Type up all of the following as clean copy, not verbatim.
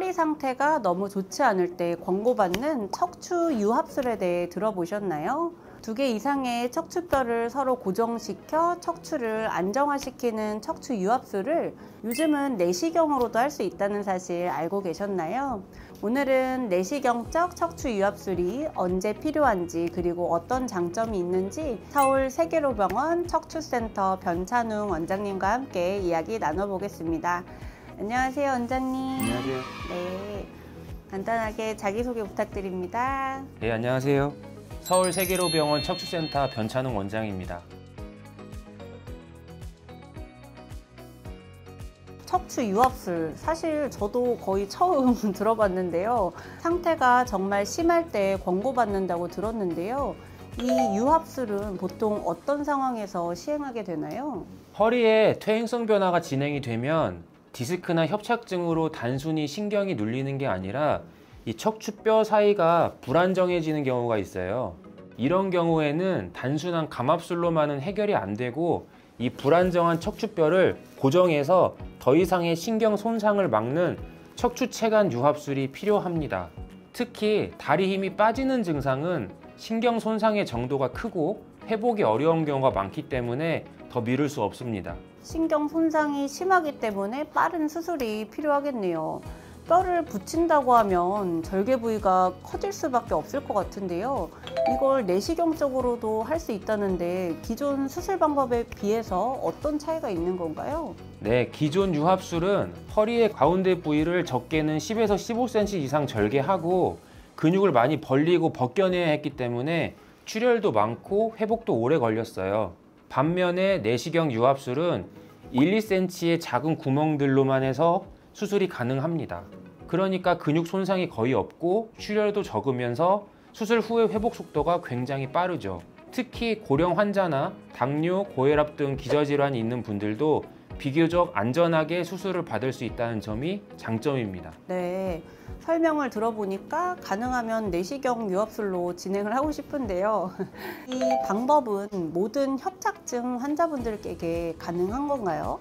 허리 상태가 너무 좋지 않을 때 권고받는 척추 유합술에 대해 들어보셨나요? 2개 이상의 척추뼈를 서로 고정시켜 척추를 안정화시키는 척추 유합술을 요즘은 내시경으로도 할 수 있다는 사실 알고 계셨나요? 오늘은 내시경적 척추 유합술이 언제 필요한지 그리고 어떤 장점이 있는지 서울 세계로병원 척추센터 변찬웅 원장님과 함께 이야기 나눠보겠습니다. 안녕하세요, 원장님. 안녕하세요. 네, 간단하게 자기소개 부탁드립니다. 네, 안녕하세요. 서울 세계로병원 척추센터 변찬웅 원장입니다. 척추 유합술, 사실 저도 거의 처음 들어봤는데요. 상태가 정말 심할 때 권고받는다고 들었는데요. 이 유합술은 보통 어떤 상황에서 시행하게 되나요? 허리에 퇴행성 변화가 진행이 되면 디스크나 협착증으로 단순히 신경이 눌리는 게 아니라 이 척추뼈 사이가 불안정해지는 경우가 있어요. 이런 경우에는 단순한 감압술로만은 해결이 안 되고 이 불안정한 척추뼈를 고정해서 더 이상의 신경 손상을 막는 척추체관 유합술이 필요합니다. 특히 다리 힘이 빠지는 증상은 신경 손상의 정도가 크고 회복이 어려운 경우가 많기 때문에 더 미룰 수 없습니다. 신경 손상이 심하기 때문에 빠른 수술이 필요하겠네요. 뼈를 붙인다고 하면 절개 부위가 커질 수밖에 없을 것 같은데요. 이걸 내시경적으로도 할 수 있다는데 기존 수술 방법에 비해서 어떤 차이가 있는 건가요? 네, 기존 유합술은 허리의 가운데 부위를 적게는 10에서 15cm 이상 절개하고 근육을 많이 벌리고 벗겨내야 했기 때문에 출혈도 많고 회복도 오래 걸렸어요. 반면에 내시경 유합술은 1, 2cm의 작은 구멍들로만 해서 수술이 가능합니다. 그러니까 근육 손상이 거의 없고 출혈도 적으면서 수술 후의 회복 속도가 굉장히 빠르죠. 특히 고령 환자나 당뇨, 고혈압 등 기저질환이 있는 분들도 비교적 안전하게 수술을 받을 수 있다는 점이 장점입니다. 네, 설명을 들어보니까 가능하면 내시경 유합술로 진행을 하고 싶은데요. 이 방법은 모든 협착증 환자분들에게 가능한 건가요?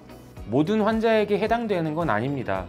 모든 환자에게 해당되는 건 아닙니다.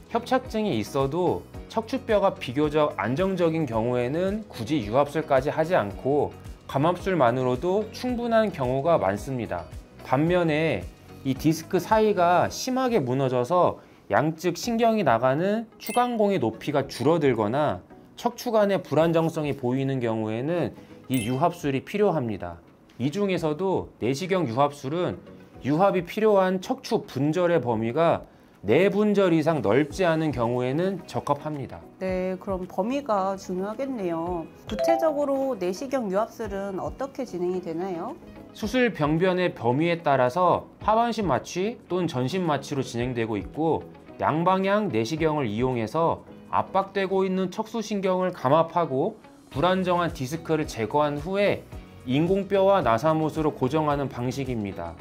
협착증이 있어도 척추뼈가 비교적 안정적인 경우에는 굳이 유합술까지 하지 않고 감압술만으로도 충분한 경우가 많습니다. 반면에 이 디스크 사이가 심하게 무너져서 양측 신경이 나가는 추간공의 높이가 줄어들거나 척추간의 불안정성이 보이는 경우에는 이 유합술이 필요합니다. 이 중에서도 내시경 유합술은 유합이 필요한 척추 분절의 범위가 4분절 이상 넓지 않은 경우에는 적합합니다. 네, 그럼 범위가 중요하겠네요. 구체적으로 내시경 유합술은 어떻게 진행이 되나요? 수술 병변의 범위에 따라서 하반신 마취 또는 전신 마취로 진행되고 있고 양방향 내시경을 이용해서 압박되고 있는 척수신경을 감압하고 불안정한 디스크를 제거한 후에 인공뼈와 나사못으로 고정하는 방식입니다.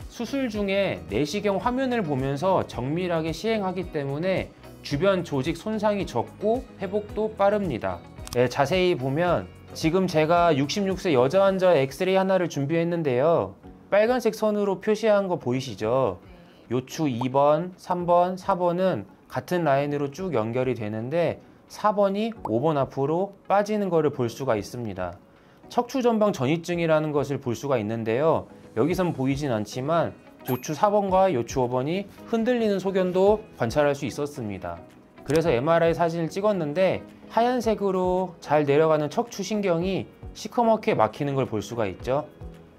수술 중에 내시경 화면을 보면서 정밀하게 시행하기 때문에 주변 조직 손상이 적고 회복도 빠릅니다. 네, 자세히 보면 지금 제가 66세 여자 환자 엑스레이 하나를 준비했는데요. 빨간색 선으로 표시한 거 보이시죠? 요추 2번, 3번, 4번은 같은 라인으로 쭉 연결이 되는데 4번이 5번 앞으로 빠지는 것을 볼 수가 있습니다. 척추전방 전이증이라는 것을 볼 수가 있는데요. 여기선 보이진 않지만 요추 4번과 요추 5번이 흔들리는 소견도 관찰할 수 있었습니다. 그래서 MRI 사진을 찍었는데 하얀색으로 잘 내려가는 척추신경이 시커멓게 막히는 걸 볼 수가 있죠.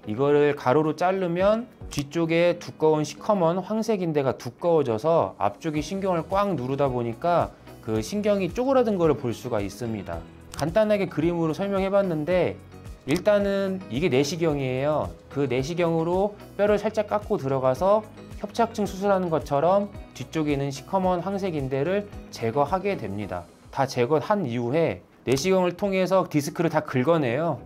이거를 가로로 자르면 뒤쪽에 두꺼운 시커먼 황색인대가 두꺼워져서 앞쪽이 신경을 꽉 누르다 보니까 그 신경이 쪼그라든 걸 볼 수가 있습니다. 간단하게 그림으로 설명해 봤는데 일단은 이게 내시경이에요. 그 내시경으로 뼈를 살짝 깎고 들어가서 협착증 수술하는 것처럼 뒤쪽에 있는 시커먼 황색인대를 제거하게 됩니다. 다 제거한 이후에 내시경을 통해서 디스크를 다 긁어내요.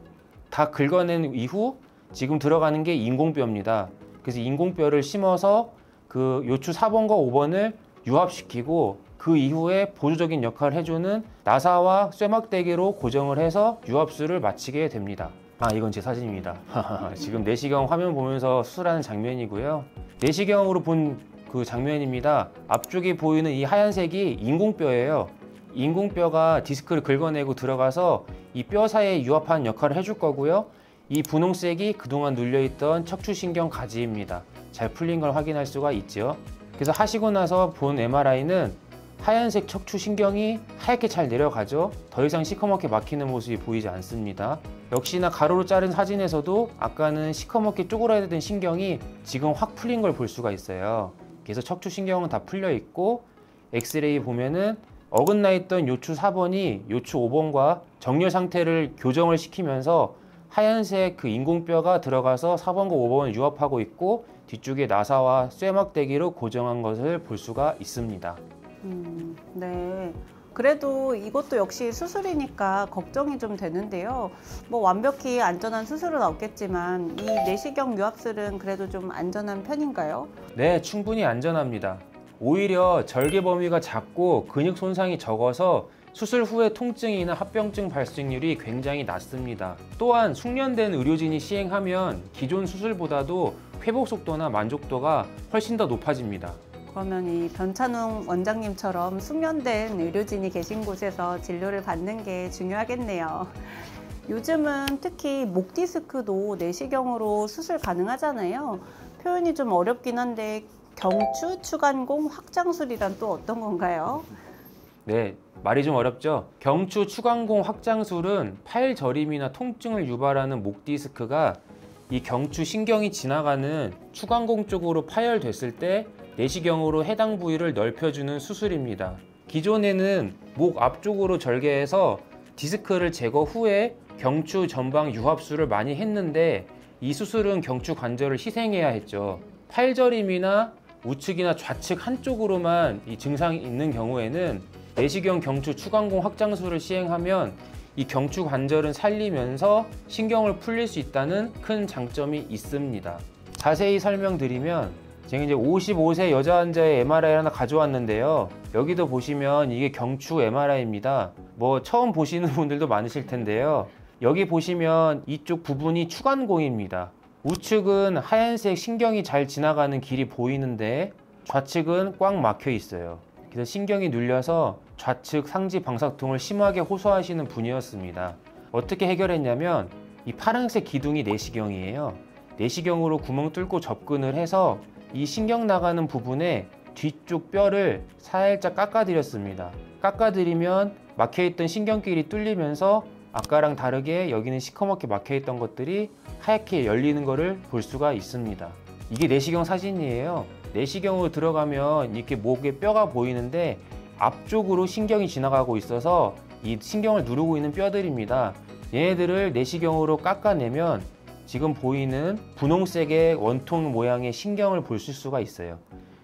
다 긁어낸 이후 지금 들어가는 게 인공뼈입니다. 그래서 인공뼈를 심어서 그 요추 4번과 5번을 유합시키고 그 이후에 보조적인 역할을 해주는 나사와 쇠막대기로 고정을 해서 유합술을 마치게 됩니다. 아, 이건 제 사진입니다. 지금 내시경 화면 보면서 수술하는 장면이고요. 내시경으로 본 그 장면입니다. 앞쪽에 보이는 이 하얀색이 인공뼈예요. 인공뼈가 디스크를 긁어내고 들어가서 이 뼈 사이에 유압하는 역할을 해줄 거고요. 이 분홍색이 그동안 눌려있던 척추신경 가지입니다. 잘 풀린 걸 확인할 수가 있죠. 그래서 하시고 나서 본 MRI는 하얀색 척추신경이 하얗게 잘 내려가죠. 더 이상 시커멓게 막히는 모습이 보이지 않습니다. 역시나 가로로 자른 사진에서도 아까는 시커멓게 쪼그라야 된 신경이 지금 확 풀린 걸 볼 수가 있어요. 그래서 척추신경은 다 풀려 있고, 엑스레이 보면은 어긋나 있던 요추 4번이 요추 5번과 정렬 상태를 교정을 시키면서 하얀색 그 인공뼈가 들어가서 4번과 5번을 유압하고 있고, 뒤쪽에 나사와 쇠막대기로 고정한 것을 볼 수가 있습니다. 네. 그래도 이것도 역시 수술이니까 걱정이 좀 되는데요. 뭐 완벽히 안전한 수술은 없겠지만 이 내시경 유압술은 그래도 좀 안전한 편인가요? 네, 충분히 안전합니다. 오히려 절개 범위가 작고 근육 손상이 적어서 수술 후에 통증이나 합병증 발생률이 굉장히 낮습니다. 또한 숙련된 의료진이 시행하면 기존 수술보다도 회복 속도나 만족도가 훨씬 더 높아집니다. 그러면 이 변찬웅 원장님처럼 숙련된 의료진이 계신 곳에서 진료를 받는 게 중요하겠네요. 요즘은 특히 목 디스크도 내시경으로 수술 가능하잖아요. 표현이 좀 어렵긴 한데 경추 추간공 확장술이란 또 어떤 건가요? 네, 말이 좀 어렵죠? 경추 추간공 확장술은 파일 저림이나 통증을 유발하는 목 디스크가 이 경추 신경이 지나가는 추간공 쪽으로 파열됐을 때 내시경으로 해당 부위를 넓혀주는 수술입니다. 기존에는 목 앞쪽으로 절개해서 디스크를 제거 후에 경추 전방 유합술을 많이 했는데, 이 수술은 경추 관절을 희생해야 했죠. 팔저림이나 우측이나 좌측 한쪽으로만 이 증상이 있는 경우에는 내시경 경추 추간공 확장술을 시행하면 이 경추 관절은 살리면서 신경을 풀릴 수 있다는 큰 장점이 있습니다. 자세히 설명드리면, 제가 이제 55세 여자 환자의 MRI 하나 가져왔는데요. 여기도 보시면 이게 경추 MRI입니다. 뭐 처음 보시는 분들도 많으실 텐데요. 여기 보시면 이쪽 부분이 추간공입니다. 우측은 하얀색 신경이 잘 지나가는 길이 보이는데 좌측은 꽉 막혀 있어요. 그래서 신경이 눌려서 좌측 상지 방사통을 심하게 호소하시는 분이었습니다. 어떻게 해결했냐면 이 파란색 기둥이 내시경이에요. 내시경으로 구멍 뚫고 접근을 해서 이 신경 나가는 부분에 뒤쪽 뼈를 살짝 깎아드렸습니다. 깎아드리면 막혀있던 신경길이 뚫리면서 아까랑 다르게 여기는 시커멓게 막혀있던 것들이 하얗게 열리는 것을 볼 수가 있습니다. 이게 내시경 사진이에요. 내시경으로 들어가면 이렇게 목에 뼈가 보이는데 앞쪽으로 신경이 지나가고 있어서 이 신경을 누르고 있는 뼈들입니다. 얘네들을 내시경으로 깎아내면 지금 보이는 분홍색의 원통 모양의 신경을 볼 수가 있어요.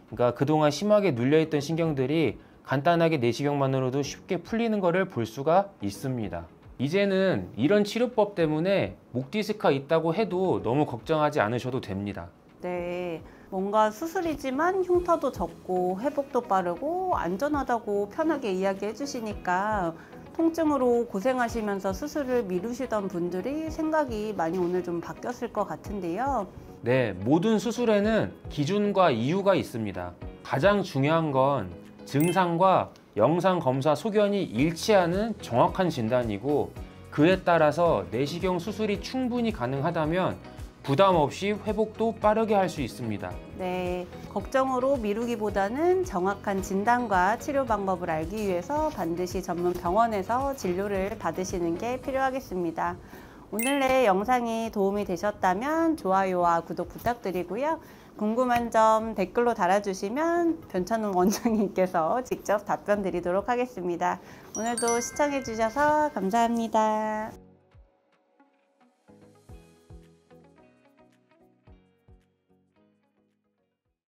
그러니까 그동안 심하게 눌려있던 신경들이 간단하게 내시경만으로도 쉽게 풀리는 것을 볼 수가 있습니다. 이제는 이런 치료법 때문에 목 디스크가 있다고 해도 너무 걱정하지 않으셔도 됩니다. 네, 뭔가 수술이지만 흉터도 적고 회복도 빠르고 안전하다고 편하게 이야기해 주시니까 통증으로 고생하시면서 수술을 미루시던 분들이 생각이 많이 오늘 좀 바뀌었을 것 같은데요. 네, 모든 수술에는 기준과 이유가 있습니다. 가장 중요한 건 증상과 영상 검사 소견이 일치하는 정확한 진단이고, 그에 따라서 내시경 수술이 충분히 가능하다면 부담 없이 회복도 빠르게 할 수 있습니다. 네, 걱정으로 미루기보다는 정확한 진단과 치료 방법을 알기 위해서 반드시 전문 병원에서 진료를 받으시는 게 필요하겠습니다. 오늘의 영상이 도움이 되셨다면 좋아요와 구독 부탁드리고요. 궁금한 점 댓글로 달아주시면 변찬웅 원장님께서 직접 답변 드리도록 하겠습니다. 오늘도 시청해 주셔서 감사합니다.